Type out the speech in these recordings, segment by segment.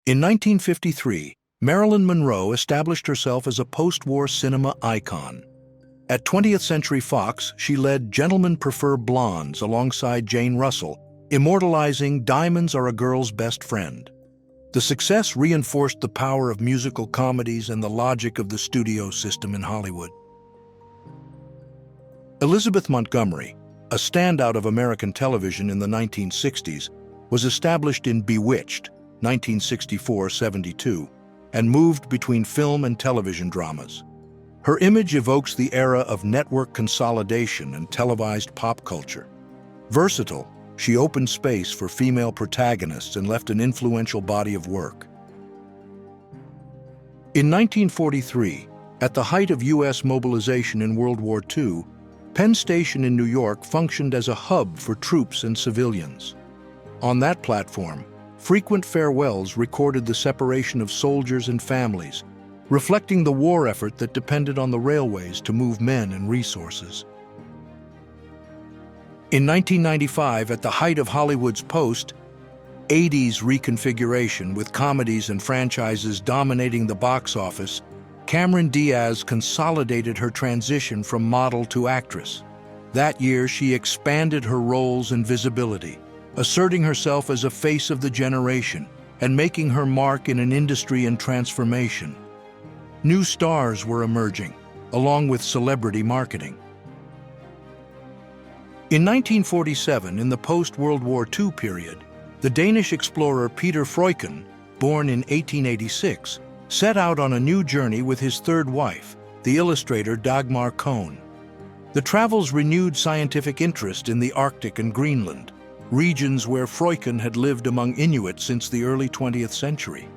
In 1953, Marilyn Monroe established herself as a post-war cinema icon. At 20th Century Fox, she led Gentlemen Prefer Blondes alongside Jane Russell, immortalizing "Diamonds Are a Girl's Best Friend." The success reinforced the power of musical comedies and the logic of the studio system in Hollywood. Elizabeth Montgomery, a standout of American television in the 1960s, was established in Bewitched, 1964-72, and moved between film and television dramas. Her image evokes the era of network consolidation and televised pop culture. Versatile, she opened space for female protagonists and left an influential body of work. In 1943, at the height of U.S. mobilization in World War II, Penn Station in New York functioned as a hub for troops and civilians. On that platform, frequent farewells recorded the separation of soldiers and families, reflecting the war effort that depended on the railways to move men and resources. In 1995, at the height of Hollywood's post-'80s reconfiguration with comedies and franchises dominating the box office, Cameron Diaz consolidated her transition from model to actress. That year, she expanded her roles and visibility, asserting herself as a face of the generation and making her mark in an industry in transformation. New stars were emerging, along with celebrity marketing. In 1947, in the post-World War II period, the Danish explorer Peter Freuchen, born in 1886, set out on a new journey with his third wife, the illustrator Dagmar Kohn. The travels renewed scientific interest in the Arctic and Greenland, regions where Freuchen had lived among Inuit since the early 20th century.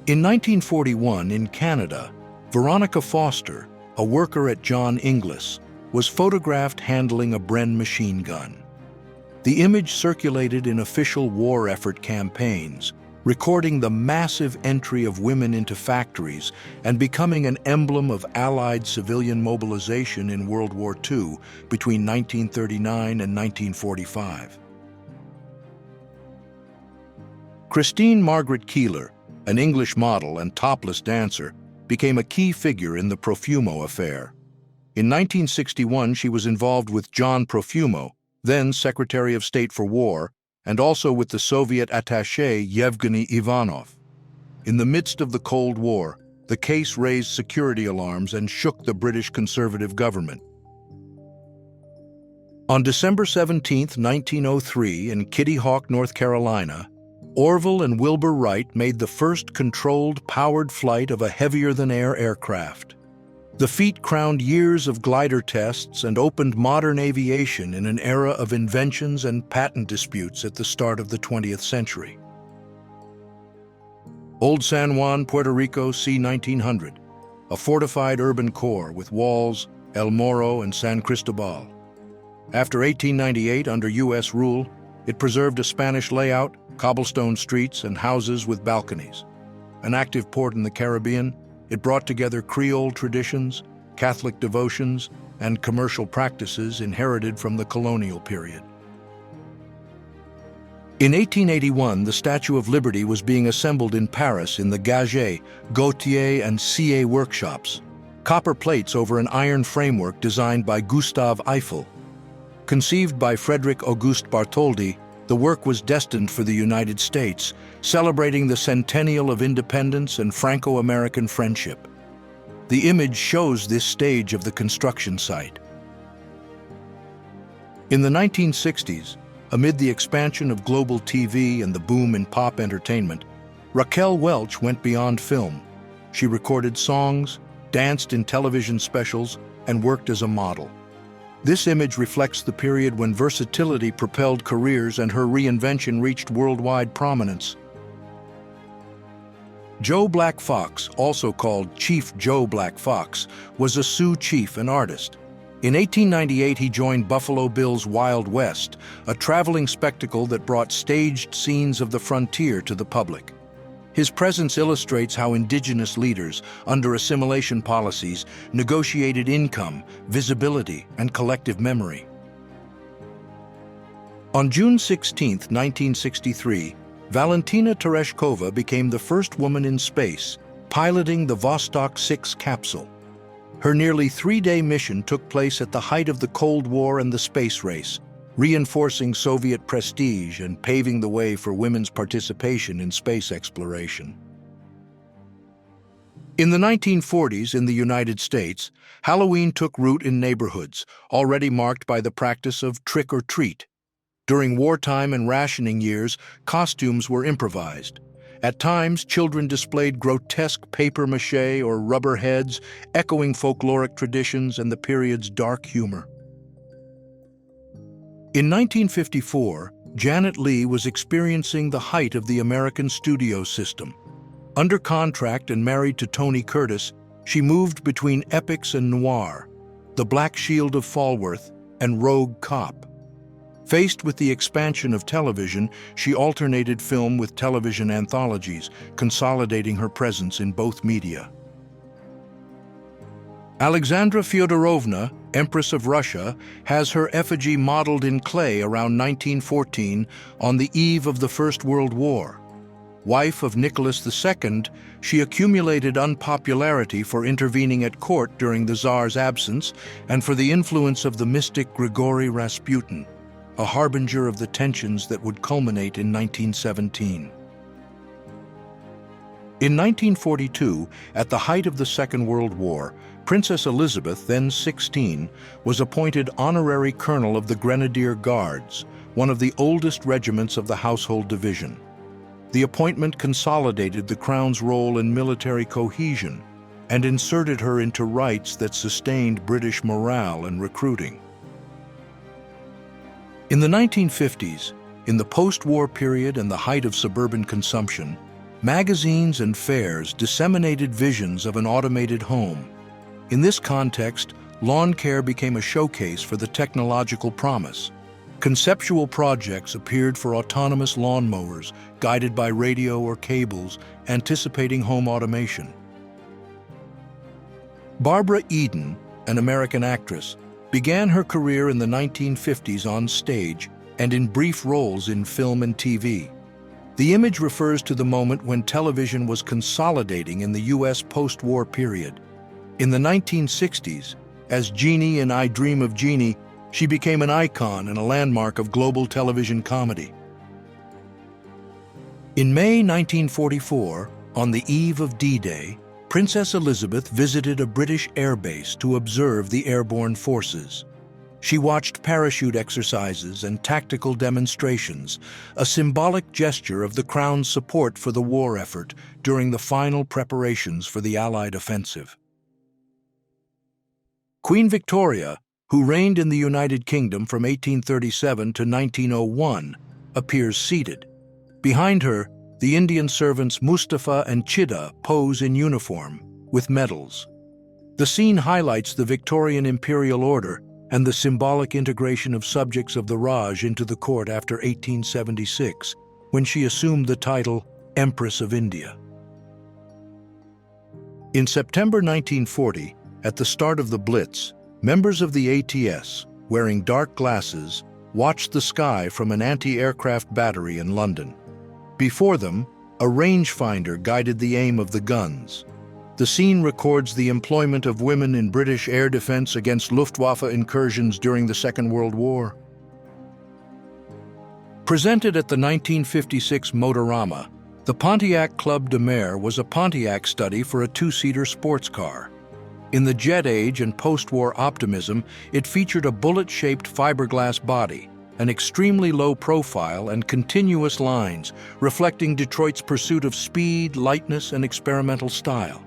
In 1941, in Canada, Veronica Foster, a worker at John Inglis, was photographed handling a Bren machine gun. The image circulated in official war effort campaigns, recording the massive entry of women into factories and becoming an emblem of Allied civilian mobilization in World War II between 1939 and 1945. Christine Margaret Keeler, an English model and topless dancer, became a key figure in the Profumo affair. In 1961, she was involved with John Profumo, then Secretary of State for War, and also with the Soviet attaché Yevgeny Ivanov. In the midst of the Cold War, the case raised security alarms and shook the British Conservative government. On December 17, 1903, in Kitty Hawk, North Carolina, Orville and Wilbur Wright made the first controlled, powered flight of a heavier-than-air aircraft. The feat crowned years of glider tests and opened modern aviation in an era of inventions and patent disputes at the start of the 20th century. Old San Juan, Puerto Rico, c. 1900, a fortified urban core with walls, El Morro, and San Cristobal. After 1898, under U.S. rule, it preserved a Spanish layout, cobblestone streets, and houses with balconies. An active port in the Caribbean, it brought together Creole traditions, Catholic devotions, and commercial practices inherited from the colonial period. In 1881, the Statue of Liberty was being assembled in Paris in the Gaget, Gautier, and Sillé workshops, copper plates over an iron framework designed by Gustave Eiffel. Conceived by Frederick Auguste Bartholdi, the work was destined for the United States, celebrating the centennial of independence and Franco-American friendship. The image shows this stage of the construction site. In the 1960s, amid the expansion of global TV and the boom in pop entertainment, Raquel Welch went beyond film. She recorded songs, danced in television specials, and worked as a model. This image reflects the period when versatility propelled careers and her reinvention reached worldwide prominence. Joe Black Fox, also called Chief Joe Black Fox, was a Sioux chief and artist. In 1898, he joined Buffalo Bill's Wild West, a traveling spectacle that brought staged scenes of the frontier to the public. His presence illustrates how indigenous leaders, under assimilation policies, negotiated income, visibility, and collective memory. On June 16, 1963, Valentina Tereshkova became the first woman in space, piloting the Vostok 6 capsule. Her nearly three-day mission took place at the height of the Cold War and the space race, reinforcing Soviet prestige and paving the way for women's participation in space exploration. In the 1940s in the United States, Halloween took root in neighborhoods, already marked by the practice of trick or treat. During wartime and rationing years, costumes were improvised. At times, children displayed grotesque papier-mâché or rubber heads, echoing folkloric traditions and the period's dark humor. In 1954, Janet Leigh was experiencing the height of the American studio system. Under contract and married to Tony Curtis, she moved between epics and noir, The Black Shield of Falworth and Rogue Cop. Faced with the expansion of television, she alternated film with television anthologies, consolidating her presence in both media. Alexandra Fyodorovna, Empress of Russia, has her effigy modeled in clay around 1914 on the eve of the First World War. Wife of Nicholas II, she accumulated unpopularity for intervening at court during the Tsar's absence and for the influence of the mystic Grigory Rasputin, a harbinger of the tensions that would culminate in 1917. In 1942, at the height of the Second World War, Princess Elizabeth, then 16, was appointed honorary colonel of the Grenadier Guards, one of the oldest regiments of the Household Division. The appointment consolidated the Crown's role in military cohesion and inserted her into rights that sustained British morale and recruiting. In the 1950s, in the post-war period and the height of suburban consumption, magazines and fairs disseminated visions of an automated home. In this context, lawn care became a showcase for the technological promise. Conceptual projects appeared for autonomous lawnmowers, guided by radio or cables, anticipating home automation. Barbara Eden, an American actress, began her career in the 1950s on stage and in brief roles in film and TV. The image refers to the moment when television was consolidating in the U.S. post-war period. In the 1960s, as Jeannie in I Dream of Jeannie, she became an icon and a landmark of global television comedy. In May 1944, on the eve of D-Day, Princess Elizabeth visited a British airbase to observe the airborne forces. She watched parachute exercises and tactical demonstrations, a symbolic gesture of the Crown's support for the war effort during the final preparations for the Allied offensive. Queen Victoria, who reigned in the United Kingdom from 1837 to 1901, appears seated. Behind her, the Indian servants Mustafa and Chida pose in uniform, with medals. The scene highlights the Victorian imperial order and the symbolic integration of subjects of the Raj into the court after 1876, when she assumed the title Empress of India. In September 1940, at the start of the Blitz, members of the ATS, wearing dark glasses, watched the sky from an anti-aircraft battery in London. Before them, a rangefinder guided the aim of the guns. The scene records the employment of women in British air defense against Luftwaffe incursions during the Second World War. Presented at the 1956 Motorama, the Pontiac Club de Mer was a Pontiac study for a two-seater sports car. In the jet age and post-war optimism, it featured a bullet-shaped fiberglass body, an extremely low profile and continuous lines, reflecting Detroit's pursuit of speed, lightness, and experimental style.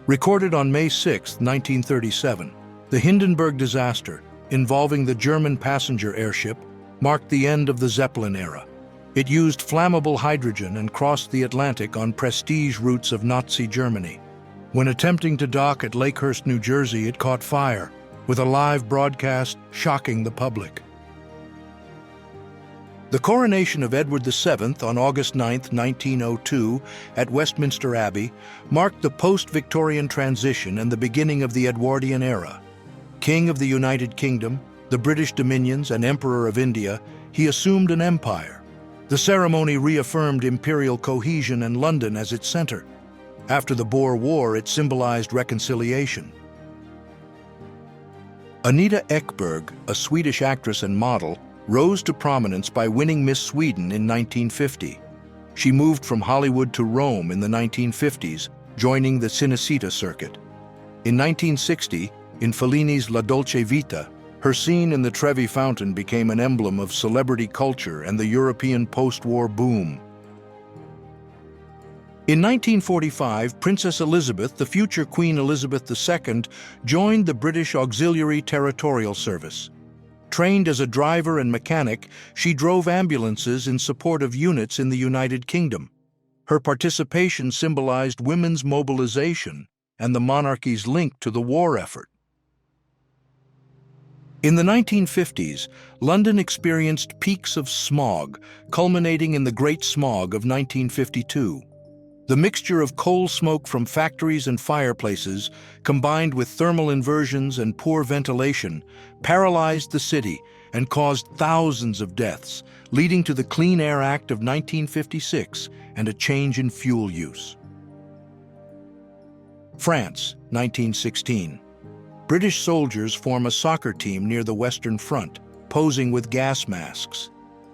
Recorded on May 6, 1937, the Hindenburg disaster, involving the German passenger airship, marked the end of the Zeppelin era. It used flammable hydrogen and crossed the Atlantic on prestige routes of Nazi Germany. When attempting to dock at Lakehurst, New Jersey, it caught fire, with a live broadcast shocking the public. The coronation of Edward VII on August 9, 1902, at Westminster Abbey, marked the post-Victorian transition and the beginning of the Edwardian era. King of the United Kingdom, the British dominions, and Emperor of India, he assumed an empire. The ceremony reaffirmed imperial cohesion and London as its center. After the Boer War, it symbolized reconciliation. Anita Ekberg, a Swedish actress and model, rose to prominence by winning Miss Sweden in 1950. She moved from Hollywood to Rome in the 1950s, joining the Cinecittà circuit. In 1960, in Fellini's La Dolce Vita, her scene in the Trevi Fountain became an emblem of celebrity culture and the European post-war boom. In 1945, Princess Elizabeth, the future Queen Elizabeth II, joined the British Auxiliary Territorial Service. Trained as a driver and mechanic, she drove ambulances in support of units in the United Kingdom. Her participation symbolized women's mobilization and the monarchy's link to the war effort. In the 1950s, London experienced peaks of smog, culminating in the Great Smog of 1952. The mixture of coal smoke from factories and fireplaces, combined with thermal inversions and poor ventilation, paralyzed the city and caused thousands of deaths, leading to the Clean Air Act of 1956 and a change in fuel use. France, 1916. British soldiers form a soccer team near the Western Front, posing with gas masks.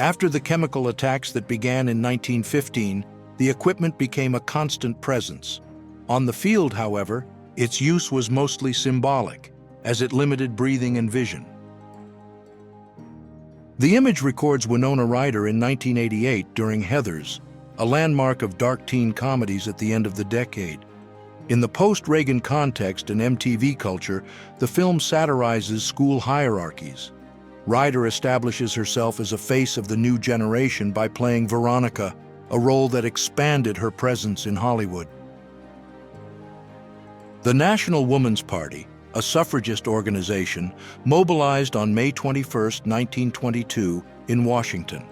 After the chemical attacks that began in 1915, the equipment became a constant presence. On the field, however, its use was mostly symbolic, as it limited breathing and vision. The image records Winona Ryder in 1988 during Heathers, a landmark of dark teen comedies at the end of the decade. In the post-Reagan context and MTV culture, the film satirizes school hierarchies. Ryder establishes herself as a face of the new generation by playing Veronica, a role that expanded her presence in Hollywood. The National Woman's Party, a suffragist organization, mobilized on May 21, 1922, in Washington.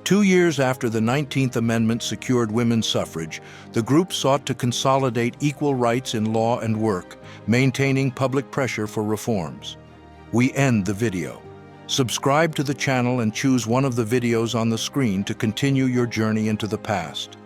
2 years after the 19th Amendment secured women's suffrage, the group sought to consolidate equal rights in law and work, maintaining public pressure for reforms. We end the video. Subscribe to the channel and choose one of the videos on the screen to continue your journey into the past.